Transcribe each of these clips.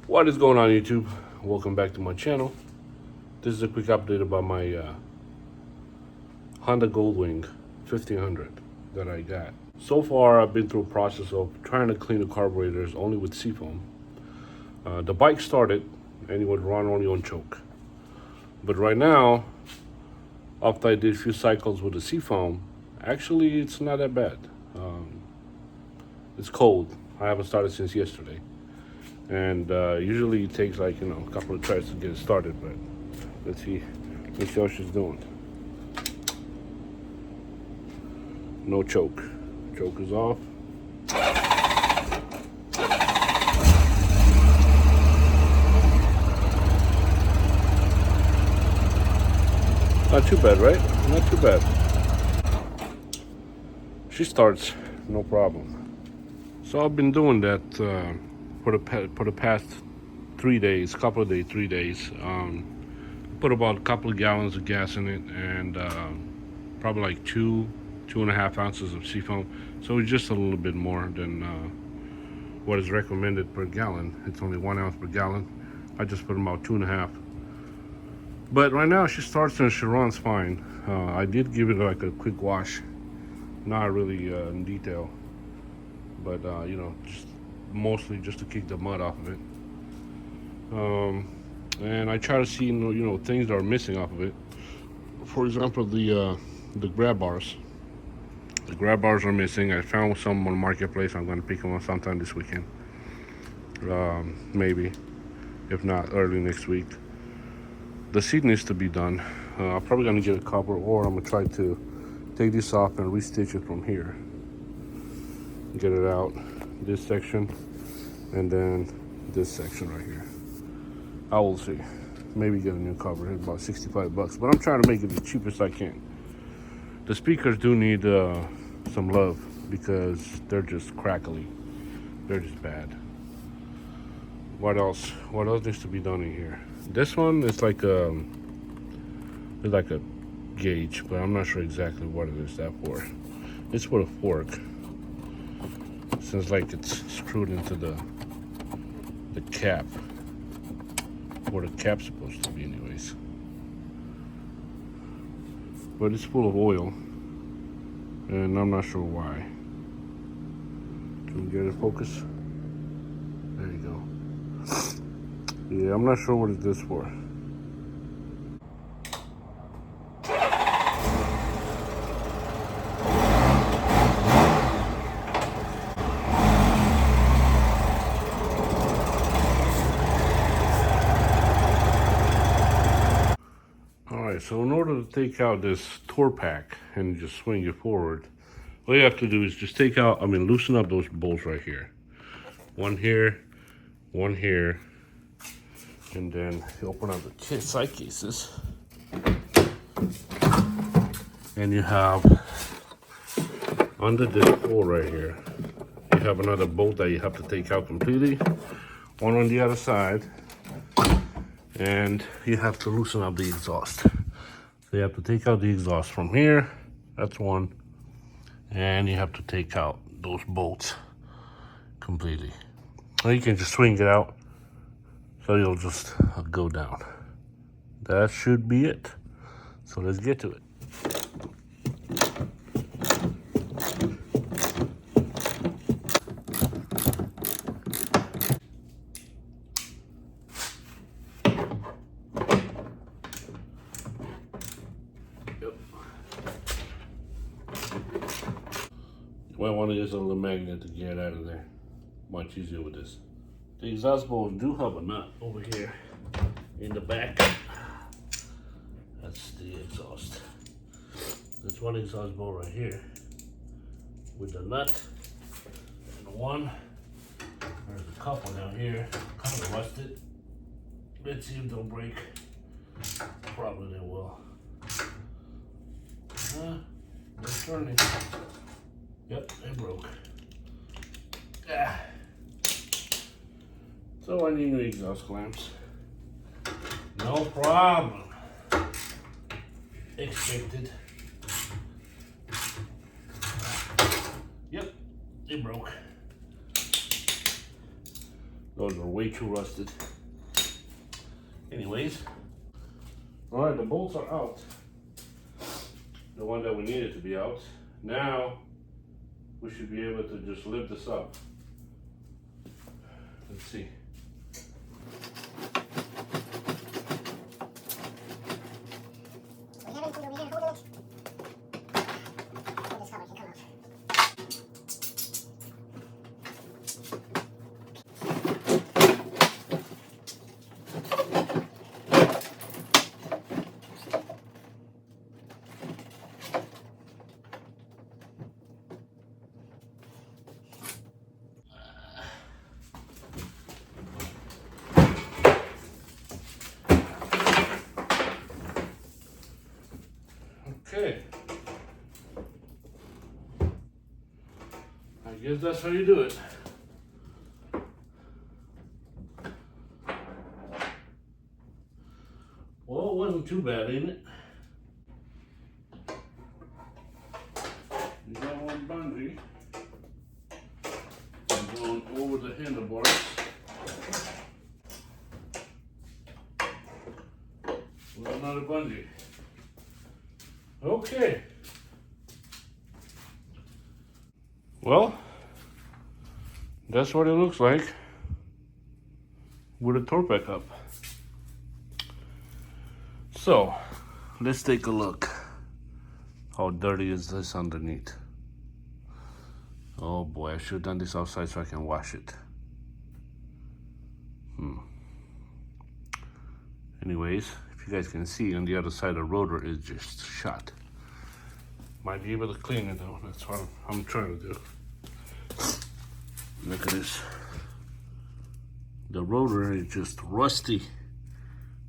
What is going on, YouTube? Welcome back to my channel. This is a quick update about my Honda Goldwing 1500 that I got. So far, I've been through a process of trying to clean the carburetors only with seafoam. The bike started and it would run only on choke. But right now, after I did a few cycles with the seafoam, actually it's not that bad. It's cold. I haven't started since yesterday. And usually it takes like a couple of tries to get it started, but let's see how she's doing. No choke. Choke is off. Not too bad, right? Not too bad. She starts, no problem. So I've been doing that for the past 3 days, couple of days, 3 days. Put about a couple of gallons of gas in it, and probably like 2.5 ounces of seafoam. So it's just a little bit more than what is recommended per gallon. It's only 1 ounce per gallon. I just put about 2.5. But right now she starts and she runs fine. I did give it like a quick wash, not really in detail, but just mostly just to kick the mud off of it. And I try to see things that are missing off of it. For example, the grab bars. The grab bars are missing. I found some on the marketplace. I'm going to pick them up sometime this weekend, maybe, if not early next week. The seat needs to be done. I'm probably going to get a cover, or I'm going to try to take this off and restitch it from here. Get it out, this section, and then this section right here. I will see. Maybe get a new cover. It's about $65, but I'm trying to make it the cheapest I can. The speakers do need some love because they're just crackly. They're just bad. What else? What else needs to be done in here? This one is like a gauge, but I'm not sure exactly what it is that for. It's for a fork. Seems like it's screwed into the cap. Where the cap's supposed to be anyways. But it's full of oil, and I'm not sure why. Can we get it focused? There you go. Yeah, I'm not sure what it's this for. Alright, so in order to take out this tour pack and just swing it forward, all you have to do is just loosen up those bolts right here. One here, and then you open up the side cases. And you have, under this hole right here, you have another bolt that you have to take out completely. One on the other side. And you have to loosen up the exhaust. So you have to take out the exhaust from here. That's one. And you have to take out those bolts completely. Or you can just swing it out, so you'll just go down. That should be it. So let's get to it. You might want to use a little magnet to get out of there. Much easier with this. The exhaust bolts do have a nut over here in the back. That's the exhaust. There's one exhaust bolt right here with the nut and one. There's a couple down here, kind of rusted. Let's see if they'll break. Probably they will. They're turning. Yep, they broke. So I need new exhaust clamps. No problem. Expected. Yep, they broke. Those are way too rusted. Anyways, all right, the bolts are out. The one that we needed to be out. Now we should be able to just lift this up. Let's see. Okay. I guess that's how you do it. Well, it wasn't too bad, ain't it? You got one bungee and going over the handlebars. With another bungee. Okay. Well, that's what it looks like with a torque back up. So, let's take a look. How dirty is this underneath? Oh boy, I should have done this outside so I can wash it. Anyways, if you guys can see, on the other side the rotor is just shot. Might be able to clean it though, that's what I'm trying to do. Look at this. The rotor is just rusty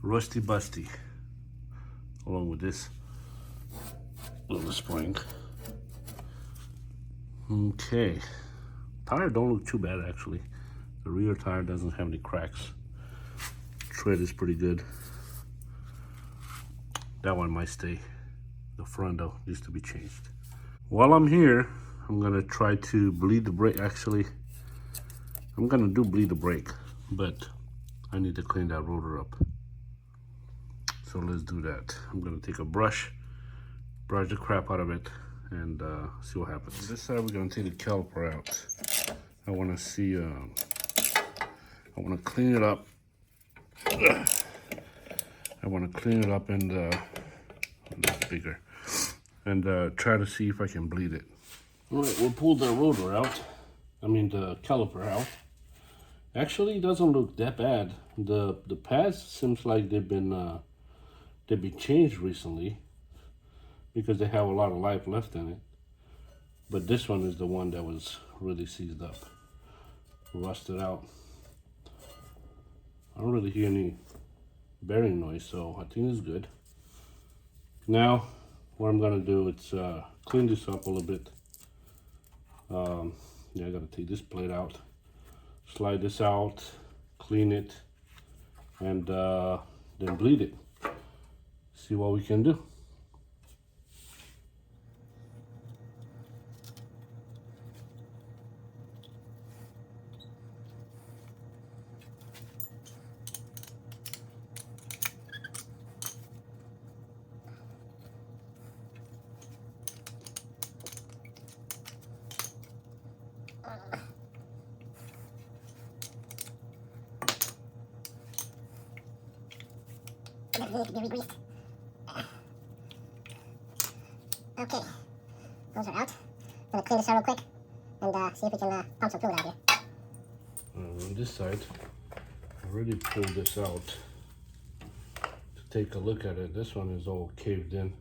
busty. Along with this little spring. Okay. Tire don't look too bad actually. The rear tire doesn't have any cracks. Tread is pretty good. That one might stay. The front though needs to be changed. While I'm here, I'm gonna try to bleed the brake. Actually, I'm gonna do bleed the brake, but I need to clean that rotor up. So let's do that. I'm gonna take a brush the crap out of it, and see what happens. On this side, we're gonna take the caliper out. I wanna see, I wanna clean it up. I wanna clean it up and, that's bigger. And try to see if I can bleed it. All right, we'll pull the rotor out. I mean the caliper out. Actually, it doesn't look that bad. The pads seems like they've been changed recently because they have a lot of life left in it. But this one is the one that was really seized up, rusted out. I don't really hear any bearing noise, so I think it's good. Now, what I'm gonna do is clean this up a little bit. Yeah, I gotta take this plate out, slide this out, clean it, and then bleed it. See what we can do. Okay, those are out. I'm gonna clean this out real quick and see if we can pump some fluid out here. On this side, I already pulled this out to take a look at it. This one is all caved in.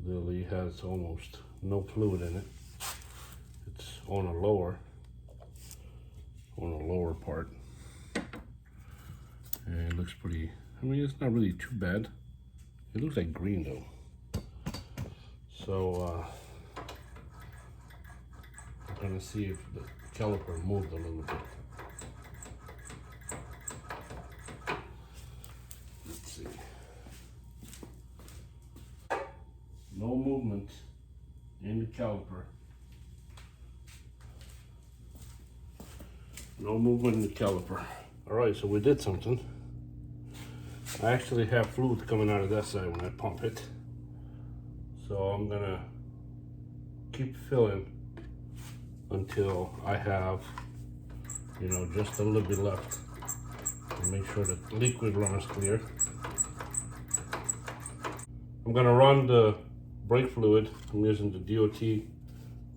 Really has almost no fluid in it. It's on a lower part. And it looks pretty, I mean, it's not really too bad. It looks like green though. So I'm gonna see if the caliper moved a little bit. Let's see. No movement in the caliper. No movement in the caliper. All right, so we did something. I actually have fluid coming out of that side when I pump it. So I'm gonna keep filling until I have, you know, just a little bit left. And make sure that liquid runs clear. I'm gonna run the brake fluid. I'm using the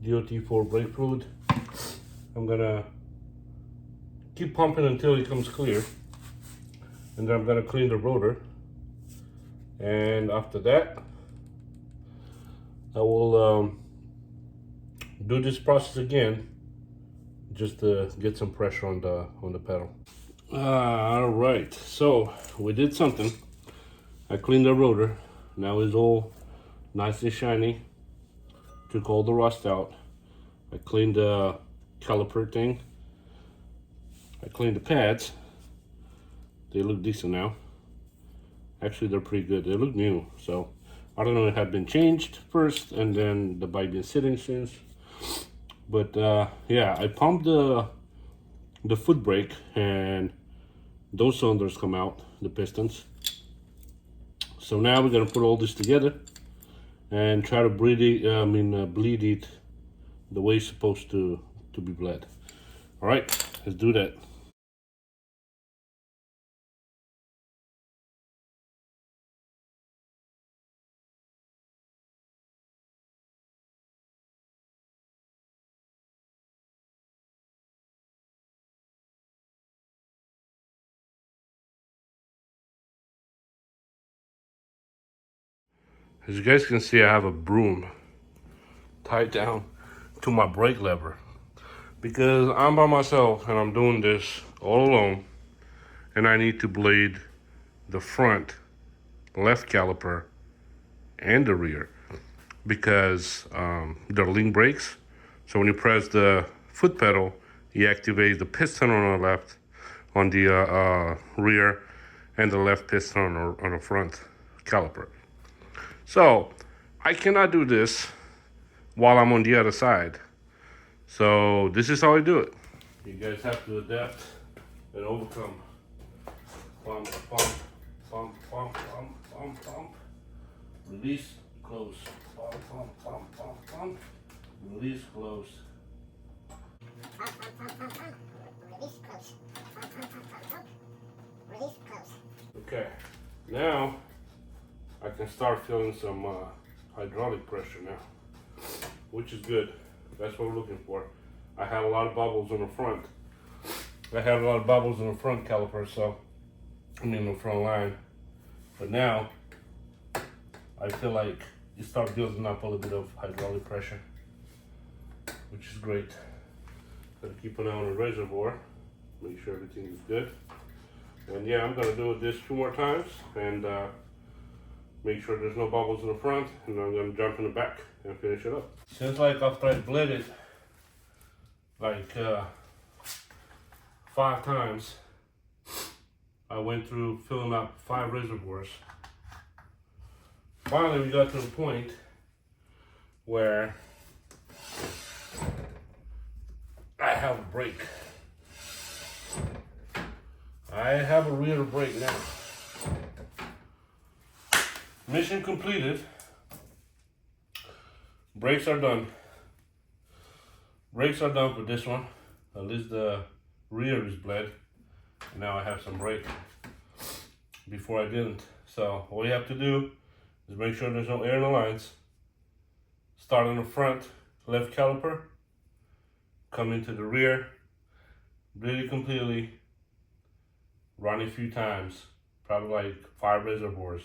DOT4 brake fluid. I'm gonna keep pumping until it comes clear. And then I'm gonna clean the rotor. And after that, I will do this process again, just to get some pressure on the pedal. All right, so we did something. I cleaned the rotor. Now it's all nice and shiny. Took all the rust out. I cleaned the caliper thing. I cleaned the pads. They look decent now. Actually, they're pretty good. They look new, so I don't know if it had been changed first and then the bike been sitting since. But yeah, I pumped the foot brake and those cylinders come out, the pistons. So now we're gonna put all this together and try to bleed it the way it's supposed to be bled. All right, let's do that. As you guys can see, I have a broom tied down to my brake lever because I'm by myself and I'm doing this all alone, and I need to blade the front left caliper and the rear because they're link brakes. So when you press the foot pedal, you activate the piston on the left, on the rear, and the left piston on the front caliper. So I cannot do this while I'm on the other side. So this is how I do it. You guys have to adapt and overcome. Pump, pump, pump, pump, pump, pump, pump. Release, close. Pump, pump, pump, pump, pump. Release, close. Pump, pump, pump, pump, pump. Release, close. Pump, pump, pump, pump, pump. Release, close. Okay, now I can start feeling some hydraulic pressure now, which is good. That's what we're looking for. I had a lot of bubbles on the front. I had a lot of bubbles in the front caliper, so I mean the front line. But now I feel like you start building up a little bit of hydraulic pressure, which is great. Gotta keep an eye on the reservoir, make sure everything is good. And yeah, I'm gonna do this 2 more times and make sure there's no bubbles in the front, and I'm gonna jump in the back and finish it up. Since like after I bled it like 5 times, I went through filling up 5 reservoirs. Finally, we got to the point where I have a brake. I have a rear brake now. Mission completed. Brakes are done. Brakes are done for this one. At least the rear is bled. Now I have some brake. Before I didn't. So all you have to do is make sure there's no air in the lines. Start on the front left caliper. Come into the rear. Bleed it completely. Run a few times. Probably like 5 reservoirs.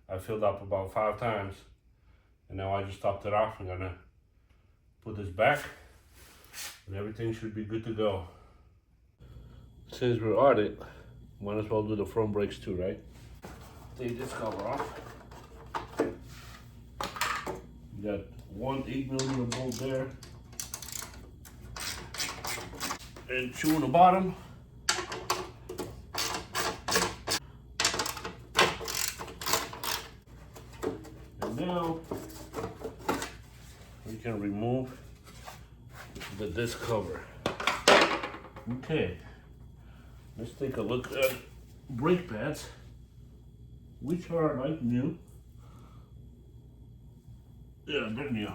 I filled up about 5 times. And now I just topped it off. I'm gonna put this back. And everything should be good to go. Since we're at it, might as well do the front brakes too, right? Take this cover off. You got one 8mm bolt there. And 2 on the bottom. And now we can remove the disc cover. Okay, let's take a look at brake pads, which are like new. Yeah, they're new.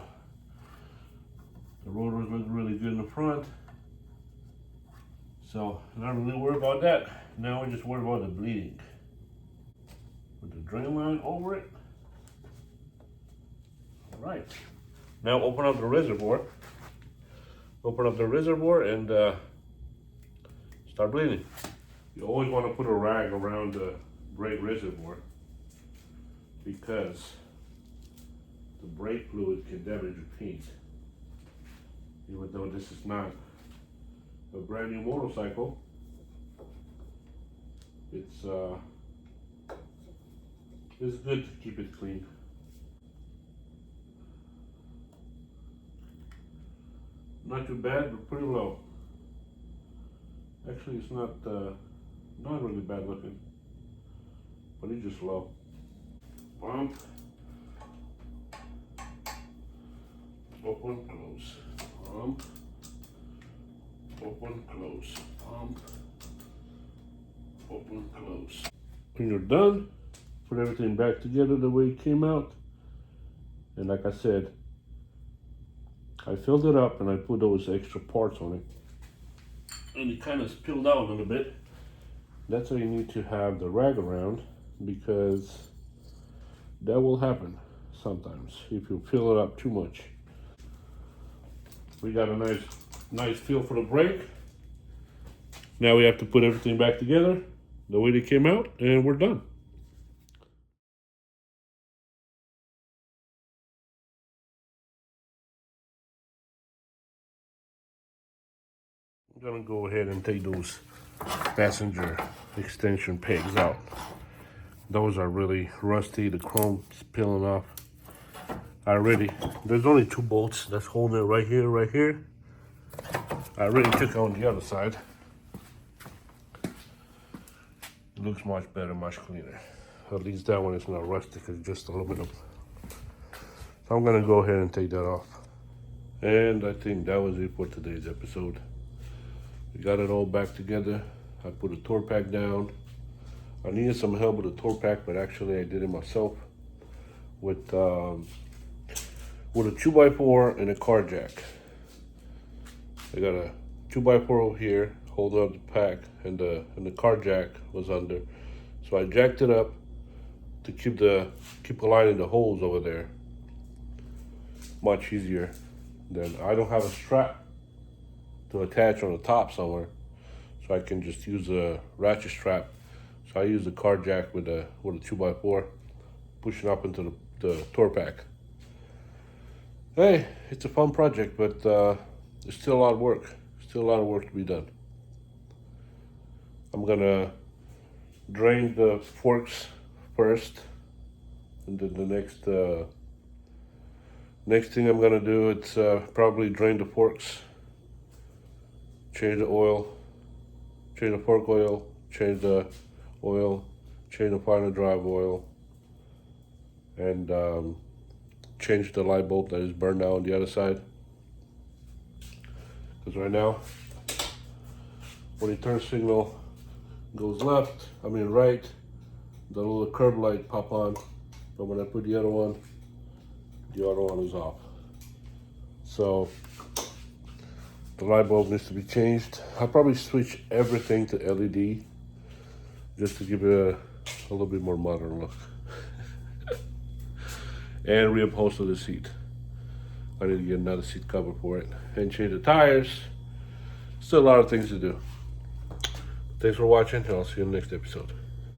The rotors look really good in the front. So, not really worried about that. Now we're just worried about the bleeding. With the drain line over it. Alright. Now open up the reservoir. Open up the reservoir and start bleeding. You always want to put a rag around the brake reservoir because the brake fluid can damage your paint. Even though this is not a brand new motorcycle, it's good to keep it clean. Not too bad, but pretty low. Actually, it's not really bad looking, but it's just low. Pump, open, close, pump, open, close, pump, open, close. When you're done, put everything back together the way it came out. And like I said, I filled it up and I put those extra parts on it. And it kind of spilled out a little bit. That's why you need to have the rag around, because that will happen sometimes if you fill it up too much. We got a nice feel for the brake. Now we have to put everything back together the way they came out, and we're done. I'm gonna go ahead and take those passenger extension pegs out. Those are really rusty, the chrome's peeling off already. There's only 2 bolts that's holding it right here. I already took on the other side. It looks much better, much cleaner. At least that one is not rusty, because just aluminum. So I'm gonna go ahead and take that off. And I think that was it for today's episode. We got it all back together. I put a tour pack down. I needed some help with the tour pack, but actually I did it myself with a 2x4 and a car jack. I got a 2x4 over here holding up the pack, and the car jack was under. So I jacked it up to keep aligning the holes over there. Much easier than, I don't have a strap to attach on the top somewhere, so I can just use a ratchet strap. So I use the car jack with a 2x4, pushing up into the tour pack. Hey, it's a fun project, but there's still a lot of work. Still a lot of work to be done. I'm gonna drain the forks first, and then the next thing I'm gonna do, it's probably drain the forks, change the oil, change the fork oil, change the oil, change the final drive oil, and change the light bulb that is burned out on the other side. Because right now, when the turn signal goes right, the little curb light pop on, but when I put the other one is off. So the light bulb needs to be changed. I'll probably switch everything to LED just to give it a little bit more modern look. And reupholster the seat. I need to get another seat cover for it and change the tires. Still a lot of things to do. Thanks for watching, and I'll see you in the next episode.